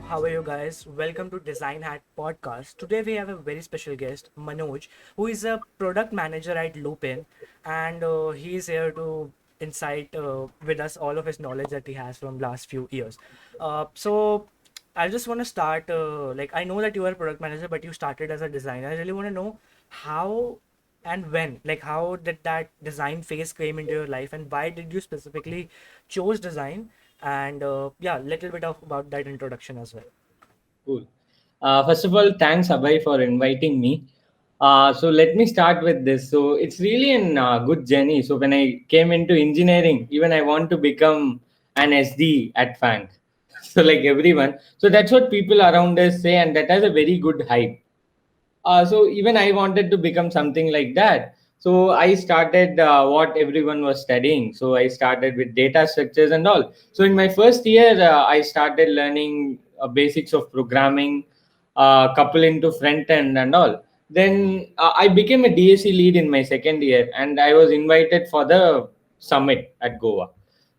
How are you guys? Welcome to Design Hack Podcast. Today we have a very special guest, Manoj, who is a product manager at Lupin, and he is here to insight with us all of his knowledge that he has from last few years. So I just want to start. I know that you are a product manager, but you started as a designer. I really want to know how and when, like how did that design phase came into your life, and why did you specifically chose design? And yeah, little bit of about that introduction as well. Cool. First of all, thanks Abhay for inviting me. So let me start with this. So it's really a good journey. So when I came into engineering, even I want to become an SD at Fank. So like everyone. So that's what people around us say, and that has a very good hype. So even I wanted to become something like that. So I started what everyone was studying. So I started with data structures and all. So in my first year, I started learning basics of programming, couple into front end and all. Then I became a DSC lead in my second year, and I was invited for the summit at Goa.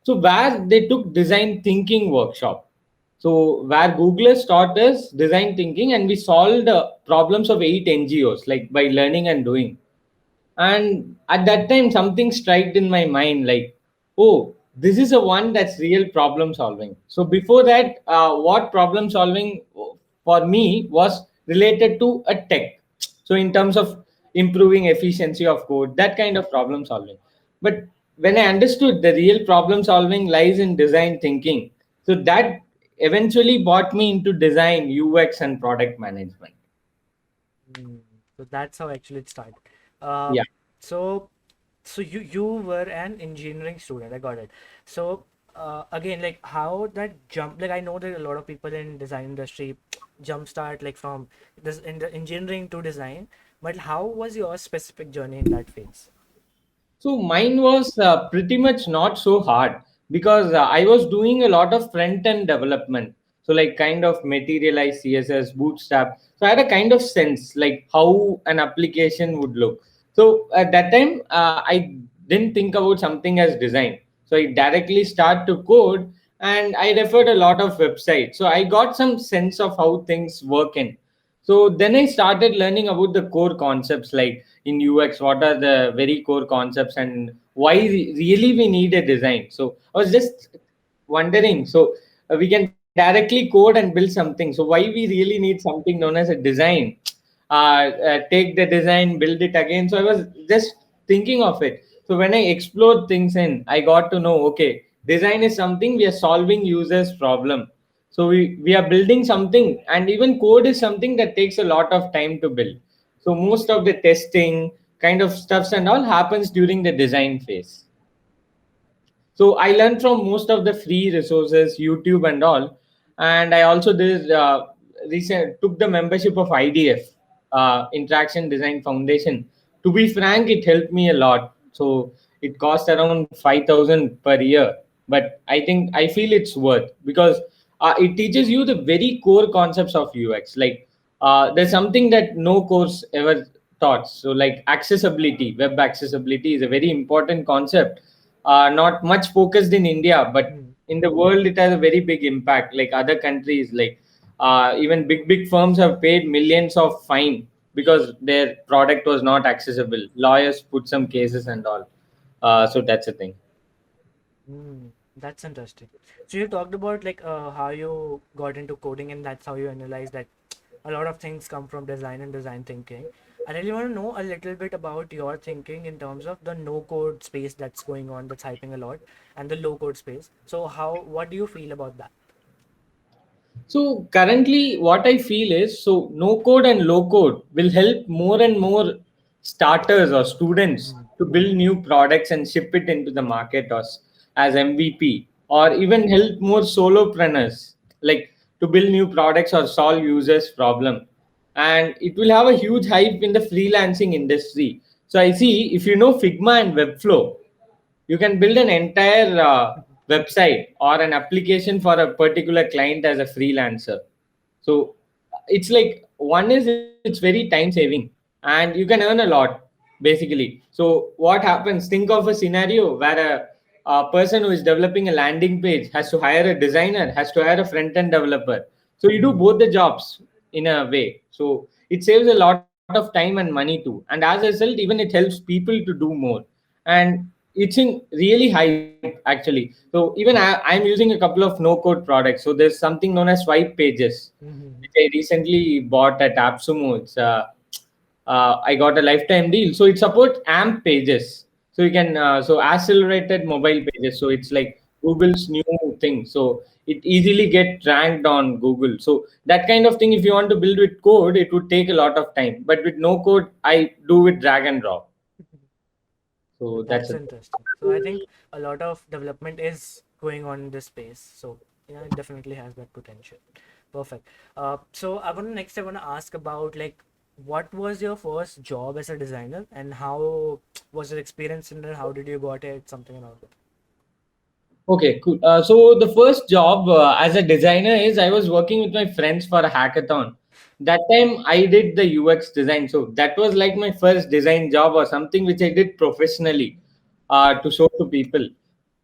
So where they took design thinking workshop. So where Googlers taught us design thinking, and we solved problems of 8 NGOs like by learning and doing. And at that time, something struck in my mind like, oh, this is a one that's real problem solving. So before that, what problem solving for me was related to a tech. So in terms of improving efficiency of code, that kind of problem solving. But when I understood the real problem solving lies in design thinking, so that eventually brought me into design, UX, and product management. Mm, so that's how actually it started. Uh, Yeah. so so you were an engineering student. I got it. So again, like how that jump. Like I know that a lot of people in design industry jumpstart like from this in the engineering to design. But how was your specific journey in that phase? So mine was pretty much not so hard because I was doing a lot of front end development. So like kind of materialize CSS, Bootstrap. So I had a kind of sense like how an application would look. So at that time, I didn't think about something as design. So I directly start to code, and I referred a lot of websites. So I got some sense of how things work in. So then I started learning about the core concepts like in UX, what are the very core concepts and why really we need a design. So I was just wondering. So we can directly code and build something. So why we really need something known as a design? Take the design, build it again. So I was just thinking of it. So when I explored things in, I got to know okay, design is something we are solving users' problem. So we are building something, and even code is something that takes a lot of time to build. So most of the testing kind of stuffs and all happens during the design phase. So I learned from most of the free resources, YouTube and all, and I also did recent took the membership of IDF, Interaction Design Foundation. To be frank, it helped me a lot. So it cost around 5,000 per year, but I feel it's worth because it teaches you the very core concepts of UX. Like there's something that no course ever taught. So like accessibility, web accessibility is a very important concept, not much focused in India, but Mm. in the world it has a very big impact. Like other countries, like even big firms have paid millions of fine because their product was not accessible. Lawyers put some cases and all. So that's the thing. Mm, that's interesting. So you talked about like how you got into coding and that's how you analyze that a lot of things come from design and design thinking. I really want to know a little bit about your thinking in terms of the no code space that's going on, that's hyping a lot, and the low code space. So what do you feel about that? So currently, what I feel is so no code and low code will help more and more starters or students Mm. to build new products and ship it into the market as MVP, or even help more solopreneurs like to build new products or solve users' problem. And it will have a huge hype in the freelancing industry. So I see if you know Figma and Webflow, you can build an entire website or an application for a particular client as a freelancer. So it's like one is it's very time saving and you can earn a lot basically. So what happens, think of a scenario where a person who is developing a landing page has to hire a designer, has to hire a front end developer. So you do both the jobs in a way. So it saves a lot of time and money too. And as a result, even it helps people to do more. And it's in really hype actually. So even I'm using a couple of no code products. So there's something known as swipe pages, which Mm-hmm. I recently bought at AppSumo. I got a lifetime deal. So it supports AMP pages. So you can accelerated mobile pages. So it's like Google's new thing. So it easily get ranked on Google. So that kind of thing, if you want to build with code, it would take a lot of time. But with no code, I do with drag and drop. So that's That's it. interesting. So I think a lot of development is going on in this space. So yeah, it definitely has that potential. Perfect. So I want to ask about like what was your first job as a designer and how was your experience in it? How did you got it? Something around it. Okay, cool. So the first job as a designer is I was working with my friends for a hackathon. That time I did the UX design. So that was like my first design job or something which I did professionally to show to people.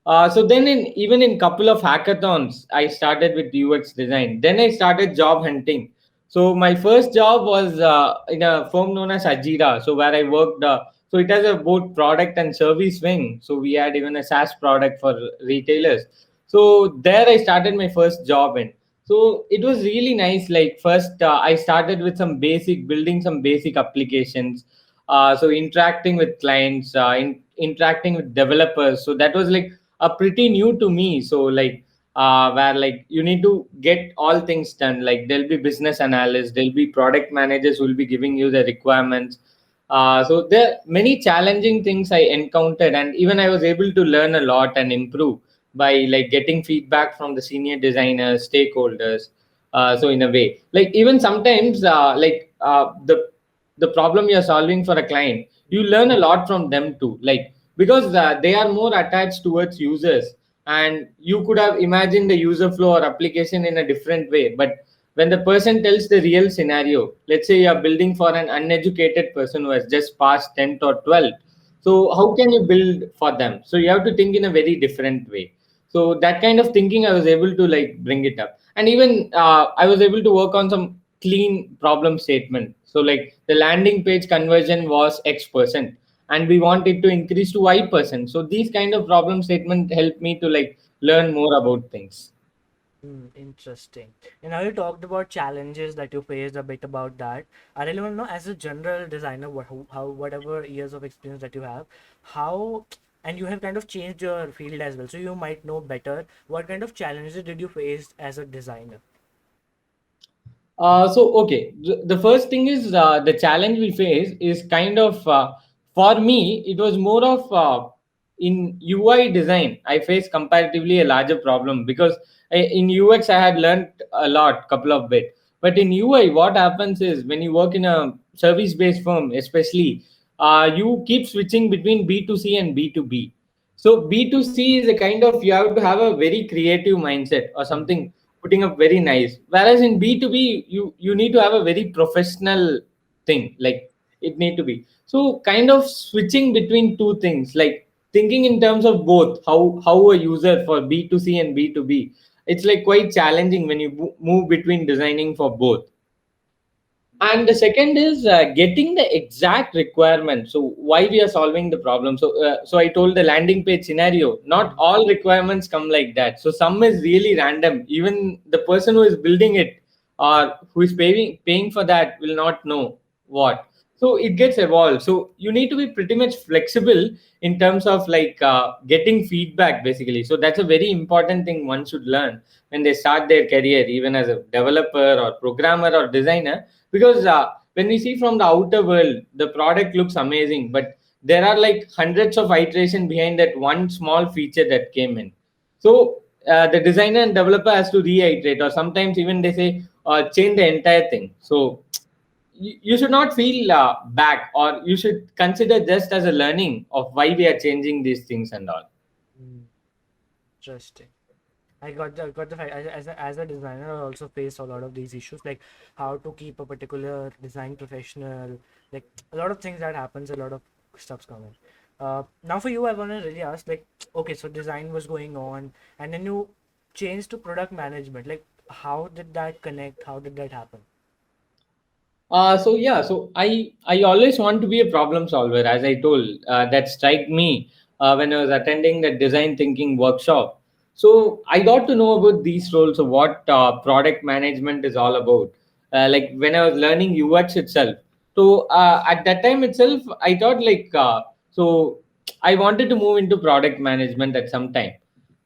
So then in even in couple of hackathons, I started with UX design. Then I started job hunting. So my first job was in a firm known as Ajira. So where I worked. So it has a both product and service wing. So we had even a SaaS product for retailers. So there I started my first job in. So it was really nice. Like first I started with some basic building some basic applications. So interacting with clients, interacting with developers. So that was like a pretty new to me. So like where like you need to get all things done. Like there'll be business analysts, there'll be product managers who will be giving you the requirements. So there are many challenging things I encountered, and even I was able to learn a lot and improve by like getting feedback from the senior designers, stakeholders. So in a way, like even sometimes, the problem you're solving for a client, you learn a lot from them too. Like because they are more attached towards users, and you could have imagined the user flow or application in a different way, but when the person tells the real scenario, let's say you are building for an uneducated person who has just passed 10th or 12th, so how can you build for them? So you have to think in a very different way. So that kind of thinking I was able to like bring it up. And even I was able to work on some clean problem statement. So like the landing page conversion was X% and we want it to increase to Y%. So these kind of problem statement help me to like learn more about things. Interesting. And now you talked about challenges that you faced a bit about that. I really want to know, as a general designer, how whatever years of experience that you have, how and you have kind of changed your field as well, so you might know better. What kind of challenges did you face as a designer? So okay, the first thing is the challenge we face is kind of for me it was more of in UI design I faced comparatively a larger problem because in UX I had learned a lot, couple of bit, but in UI what happens is when you work in a service based firm, especially you keep switching between B2C and B2B. So B2C is a kind of you have to have a very creative mindset or Mm, something putting up very nice. Whereas in B2B, you need to have a very professional thing. Like it need to be. So kind of switching between two things, like thinking in terms of both, how a user for B2C and B2B. It's like quite challenging when you move between designing for both. And the second is getting the exact requirement. So why we are solving the problem. So I told the landing page scenario, not mm, all requirements come like that. So some is really random. Even the person who is building it or who is paying for that will not know what. So it gets evolved. So you need to be pretty much flexible in terms of like getting feedback basically. So that's a very important thing one should learn when they start their career, even as a developer or programmer or designer, because when we see from the outer world the product looks amazing, but there are like hundreds of iteration behind that one small feature that came in. So the designer and developer has to reiterate, or sometimes even they say change the entire thing. So you should not feel back, or you should consider just as a learning of why we are changing these things and all. mm, interesting. I got the fact. As a designer, I also face a lot of these issues, like how to keep a particular design professional, like a lot of things that happens, a lot of stuff's coming. Now for you, I want to really ask, like, okay, so design was going on, and then you changed to product management. Like, how did that connect? How did that happen? So I always want to be a problem solver, as I told. That struck me when I was attending the design thinking workshop. So I got to know about these roles of what product management is all about. Like when I was learning UX itself. So at that time itself, I thought so I wanted to move into product management at some time.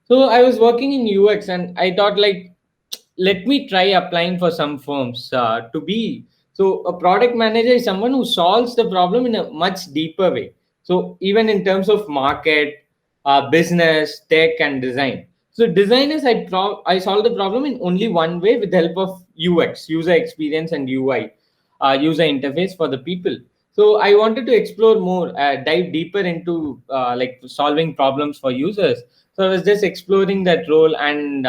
So I was working in UX, and I thought let me try applying for some firms to be. So a product manager is someone who solves the problem in a much deeper way. So even in terms of market, business, tech, and design. So designers, I solve the problem in only one way, with the help of UX, user experience, and UI, user interface for the people. So I wanted to explore more, dive deeper into solving problems for users. So I was just exploring that role, and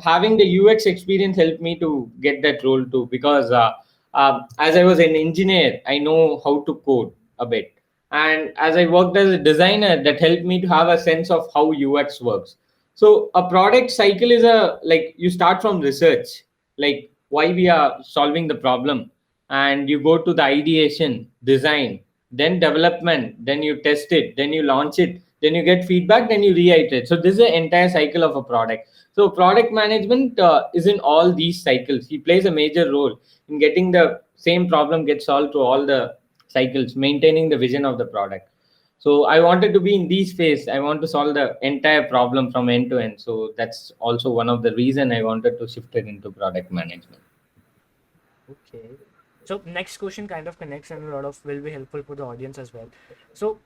having the UX experience helped me to get that role too, because as I was an engineer, I know how to code a bit, and as I worked as a designer, that helped me to have a sense of how UX works. So a product cycle is a like you start from research, like why we are solving the problem, and you go to the ideation, design, then development, then you test it, then you launch it, then you get feedback, then you reiterate. So this is the entire cycle of a product. So product management is in all these cycles. He plays a major role in getting the same problem get solved to all the cycles, maintaining the vision of the product. So I wanted to be in these phase. I want to solve the entire problem from end to end. So that's also one of the reason I wanted to shift it into product management. Okay. So next question kind of connects and a lot of will be helpful for the audience as well. So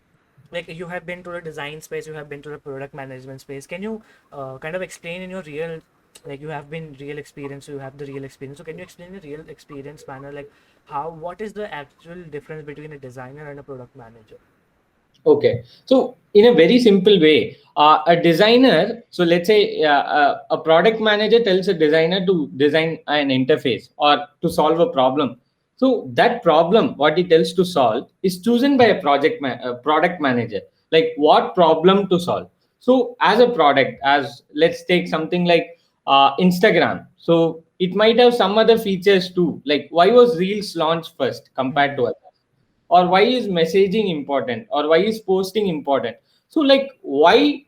like you have been to the design space, you have been to the product management space. Can you kind of explain in your real, like you have been real experience, you have the real experience. So can you explain the real experience manner, like how, what is the actual difference between a designer and a product manager? Okay, so in a very simple way, a designer, so let's say a product manager tells a designer to design an interface or to solve a problem. So that problem, what he tells to solve, is chosen by a product manager. Like what problem to solve. So as a product, as let's take something like Instagram. So it might have some other features too. Like why was Reels launched first compared Hmm. to others? Or why is messaging important, or why is posting important? So like why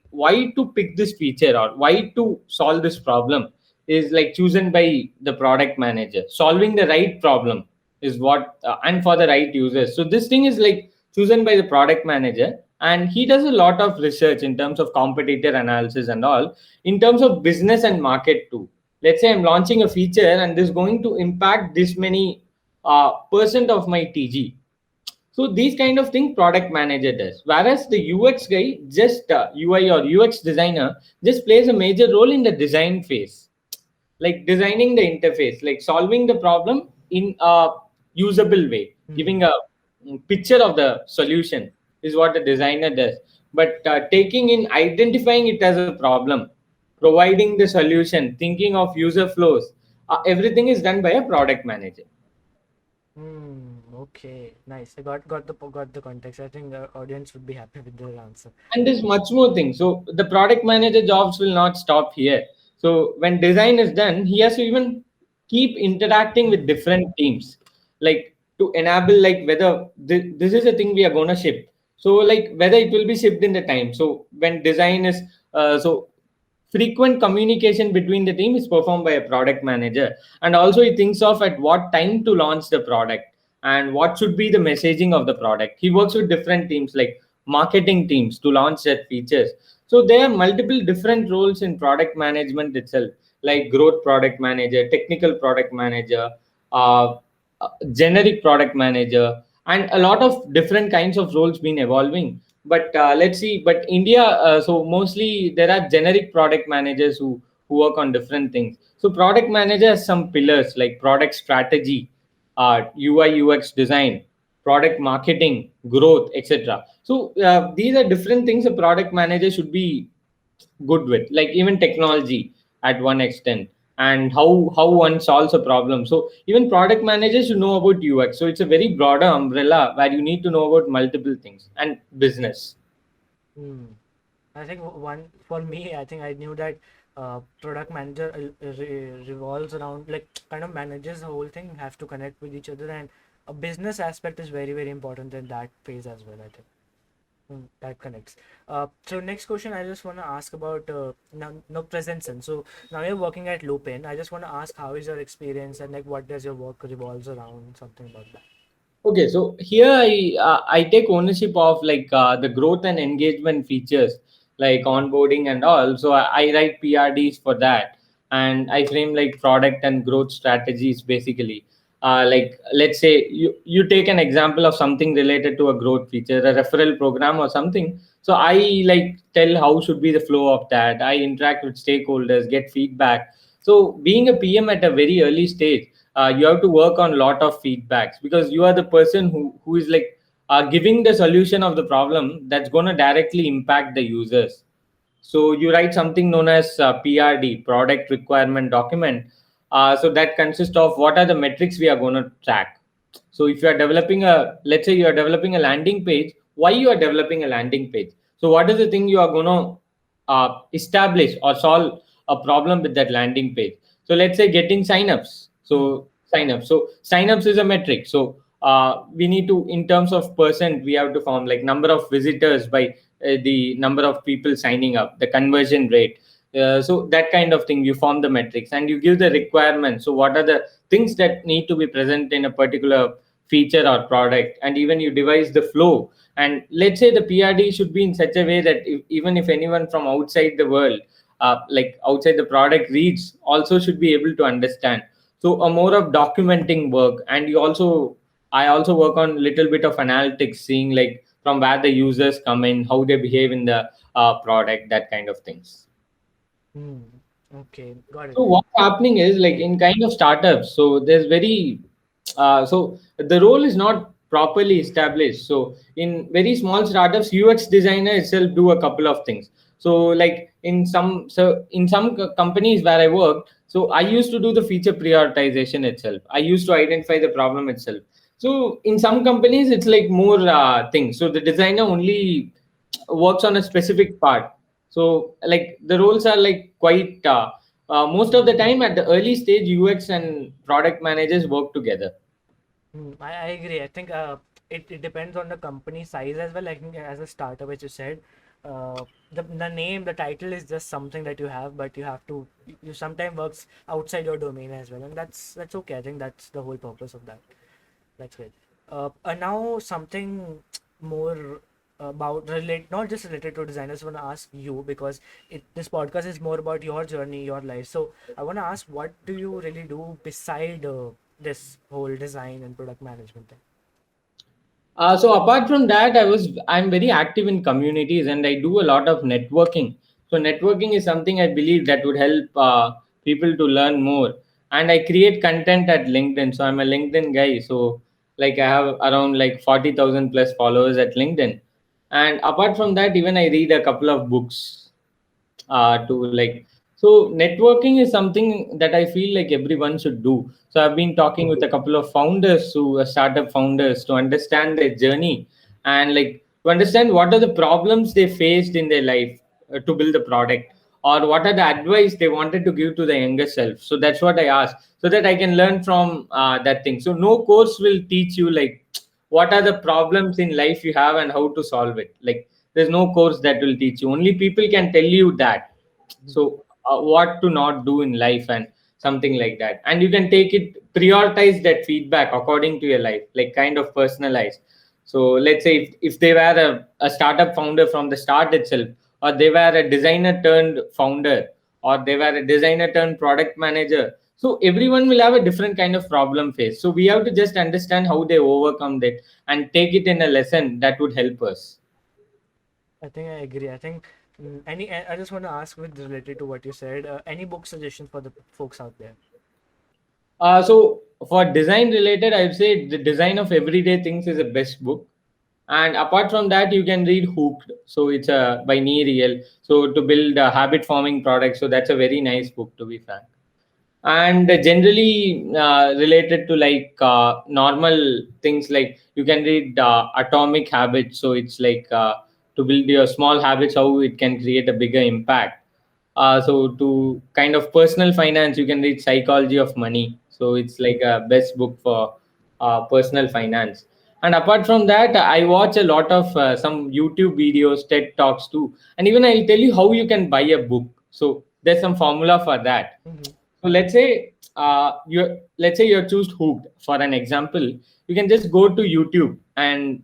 to pick this feature or why to solve this problem is like chosen by the product manager. Solving the right problem is what and for the right users. So this thing is like chosen by the product manager, and he does a lot of research in terms of competitor analysis and all, in terms of business and market too. Let's say I'm launching a feature and this is going to impact this many percent of my TG. So these kind of thing product manager does, whereas the UX guy just UI or UX designer just plays a major role in the design phase, like designing the interface, like solving the problem in a usable way, Hmm. giving a picture of the solution is what a designer does. But taking in identifying it as a problem, providing the solution, thinking of user flows, everything is done by a product manager. Hmm. Okay. Nice. I got the context. I think the audience would be happy with the answer. And there's much more things. So the product manager jobs will not stop here. So when design is done, he has to even keep interacting with Hmm. different teams, like to enable like whether this is a thing we are gonna ship. So like whether it will be shipped in the time. So when design is so frequent communication between the team is performed by a product manager, and also he thinks of at what time to launch the product and what should be the messaging of the product. He works with different teams like marketing teams to launch that features. So there are multiple different roles in product management itself, like growth product manager, technical product manager, uh, generic product manager, and a lot of different kinds of roles been evolving. But let's see, but India, so mostly there are generic product managers who work on different things. So product manager has some pillars like product strategy, UI UX design, product marketing, growth, etc. So these are different things a product manager should be good with, like even technology at one extent, and how one solves a problem. So even product managers should know about UX. So it's a very broader umbrella where you need to know about multiple things and business. Hmm. I think one for me, I think I knew that product manager revolves around, like, kind of manages the whole thing, have to connect with each other, and a business aspect is very, very important in that phase as well, I think. That connects. So next question, I just want to ask about now present sense. So now you're working at Lupin. I just want to ask, how is your experience, and like what does your work revolves around? Something about that. Okay, so here I take ownership of like the growth and engagement features like onboarding and all. So I write PRDs for that, and I frame like product and growth strategies basically. Like let's say you take an example of something related to a growth feature, a referral program or something. So I like tell how should be the flow of that. I interact with stakeholders, get feedback. So being a PM at a very early stage, you have to work on a lot of feedbacks because you are the person who is like giving the solution of the problem that's going to directly impact the users. So you write something known as PRD, product requirement document. So that consists of what are the metrics we are going to track. So if you are developing let's say you are developing a landing page, why you are developing a landing page? So what is the thing you are going to establish or solve a problem with that landing page? So let's say getting signups. Hmm. So signups. So signups is a metric. So we need to, in terms of percent, we have to form like number of visitors by the number of people signing up, the conversion rate. So that kind of thing, you form the metrics and you give the requirements. So what are the things that need to be present in a particular feature or product, and even you devise the flow. And let's say the PRD should be in such a way that even if anyone from outside the world, like outside the product reads, also should be able to understand. So a more of documenting work, and you also I also work on little bit of analytics, seeing like from where the users come in, how they behave in the product, that kind of things. Hmm. Okay, got it. So what's happening is like Hmm. in kind of startups, so there's very so the role is not properly established. So in very small startups, UX designer itself do a couple of things. So like in some companies where I worked, so I used to do the feature prioritization itself. I used to identify the problem itself. So in some companies, it's like more things. So the designer only works on a specific part. So like the roles are like quite most of the time at the early stage, UX and product managers work together. I agree. I think it depends on the company size as well. I think as a startup, which you said, the name, the title is just something that you have, but you have to, you sometimes works outside your domain as well, and that's okay. I think that's the whole purpose of that. That's great. Now something more about relate, not just related to designers. I want to ask you, because this podcast is more about your journey, your life. So I want to ask, what do you really do beside this whole design and product management thing? So apart from that, I'm very active in communities and I do a lot of networking. So networking is something I believe that would help people to learn more. And I create content at LinkedIn. So I'm a LinkedIn guy. So like I have around like 40,000 plus followers at LinkedIn. And apart from that, even I read a couple of books to like. So networking is something that I feel like everyone should do. So I've been talking with a couple of founders who are startup founders to understand their journey and like to understand what are the problems they faced in their life to build the product, or what are the advice they wanted to give to the younger self. So that's what I ask, so that I can learn from that thing. So no course will teach you like what are the problems in life you have and how to solve it. Like there's no course that will teach you. Only people can tell you that. So what to not do in life and something like that. And you can take it, prioritize that feedback according to your life, like kind of personalize. So let's say if they were a startup founder from the start itself, or they were a designer turned founder, or they were a designer turned product manager, so everyone will have a different kind of problem face. So we have to just understand how they overcome that and take it in a lesson that would help us. I think I agree. I think I just want to ask with related to what you said. Any book suggestions for the folks out there? So for design related, I'd say the Design of Everyday Things is the best book. And apart from that, you can read Hooked. So it's by Neil. So to build habit forming products. So that's a very nice book, to be frank. And generally related to like normal things, like you can read Atomic Habits. So it's like to build your small habits, how it can create a bigger impact. So to kind of personal finance, you can read Psychology of Money. So it's like a best book for personal finance. And apart from that, I watch a lot of some YouTube videos, TED Talks too. And even I'll tell you how you can buy a book. So there's some formula for that. Mm-hmm. So let's say you're choose Hooked for an example. You can just go to YouTube and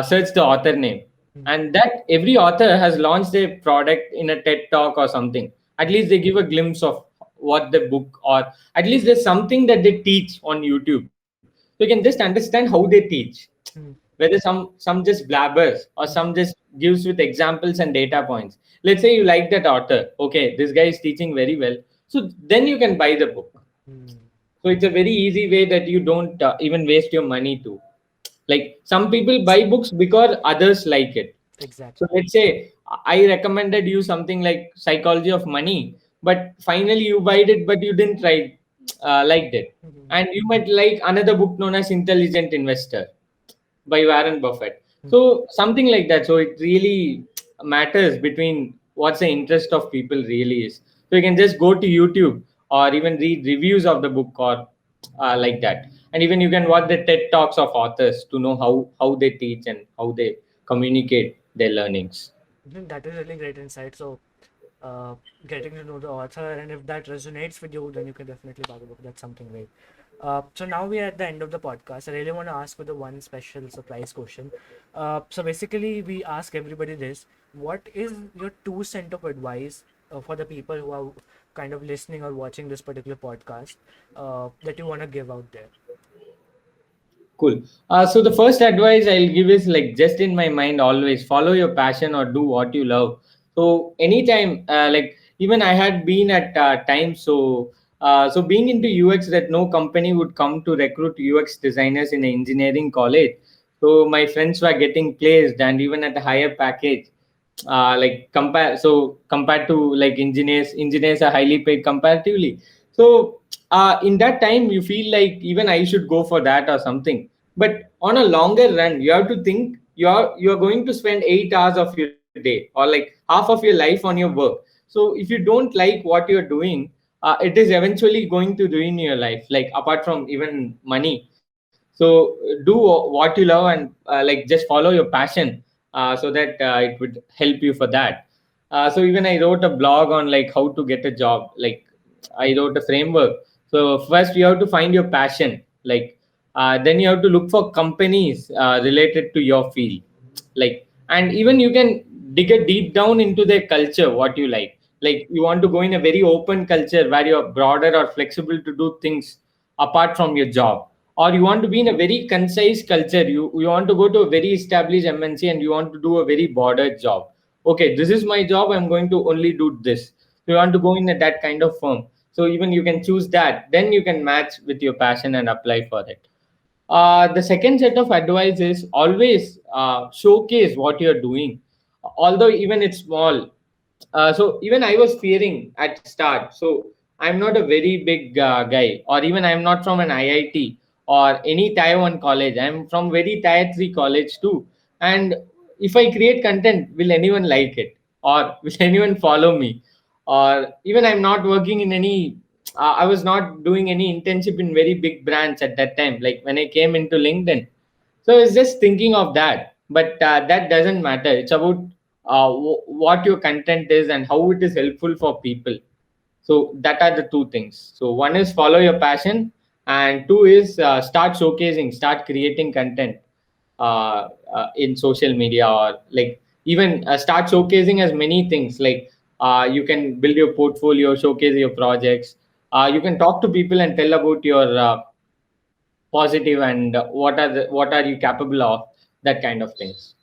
search the author name, and that every author has launched a product in a TED Talk or something. At least they give a glimpse of what the book, or at least there's something that they teach on YouTube. So you can just understand how they teach, Mm-hmm. whether some just blabbers or some just gives with examples and data points. Let's say you like that author, okay, this guy is teaching very well, so then you can buy the book. Mm-hmm. So it's a very easy way that you don't even waste your money to. Like some people buy books because others like it. So Exactly. let's say I recommended you something like Psychology of Money, but finally you bought it, but you didn't try liked it, Mm-hmm. and you might like another book known as Intelligent Investor by Warren Buffett. Mm-hmm. So something like that. So it really matters between what's the interest of people really is. So you can just go to YouTube or even read reviews of the book, or like that. And even you can watch the TED Talks of authors to know how they teach and how they communicate their learnings. That is really great insight. So, uh, getting to know the author, and if that resonates with you, then you can definitely buy the book. That's something great. So now we are at the end of the podcast. I really want to ask you the one special surprise question. So basically, we ask everybody this: what is your 2 cent of advice for the people who are kind of listening or watching this particular podcast that you want to give out there? Cool. So the first advice I'll give is like just in my mind always follow your passion or do what you love. So anytime, like even I had been at times, so being into UX that no company would come to recruit UX designers in an engineering college. So my friends were getting placed and even at a higher package. Like compared to like engineers are highly paid comparatively. So in that time you feel like even I should go for that or something. But on a longer run you have to think you're going to spend 8 hours of your day or like half of your life on your work. So if you don't like what you're doing, it is eventually going to ruin your life, like apart from even money. So do what you love and like just follow your passion, so that it would help you for that. So even I wrote a blog on like how to get a job. Like I wrote a framework. So first you have to find your passion, like then you have to look for companies related to your field, like, and even you can dig a deep down into their culture, what you like you want to go in a very open culture where you're broader or flexible to do things apart from your job, or you want to be in a very concise culture. You want to go to a very established MNC and you want to do a very bordered job. Okay, this is my job, I'm going to only do this. So you want to go in that kind of firm. So even you can choose that, then you can match with your passion and apply for it. The second set of advice is always showcase what you're doing, although even it's small. So even I was fearing at start. So I'm not a very big guy, or even I'm not from an IIT or any Tier 1 college. I'm from very Tier 3 college too. And if I create content, will anyone like it, or will anyone follow me? Or even I'm not working in any. I was not doing any internship in very big brands at that time. Like when I came into LinkedIn, so I was just thinking of that, but that doesn't matter. It's about what your content is and how it is helpful for people. So that are the two things. So one is follow your passion, and two is start showcasing, start creating content in social media, or like even start showcasing as many things. Like you can build your portfolio, showcase your projects. You can talk to people and tell about your positive and what are you capable of, that kind of things.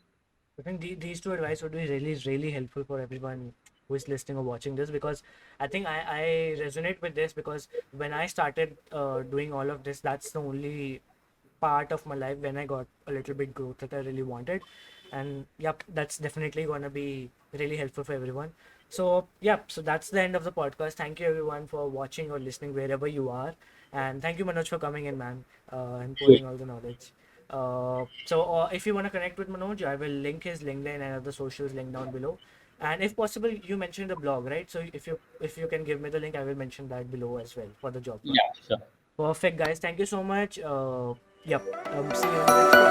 I think these two advice would be really, really helpful for everyone who is listening or watching this, because I think I resonate with this, because when I started doing all of this, that's the only part of my life when I got a little bit growth that I really wanted. And yep, that's definitely gonna be really helpful for everyone. So yep, so that's the end of the podcast. Thank you everyone for watching or listening wherever you are. And thank you Manoj for coming in, man, and pouring all the knowledge. If you want to connect with Manoj, I will link his LinkedIn and other socials link down below. And if possible, you mentioned the blog, right? So if you can give me the link, I will mention that below as well for the job one. Yeah, sure. Perfect, guys. Thank you so much. Yep. See you in the next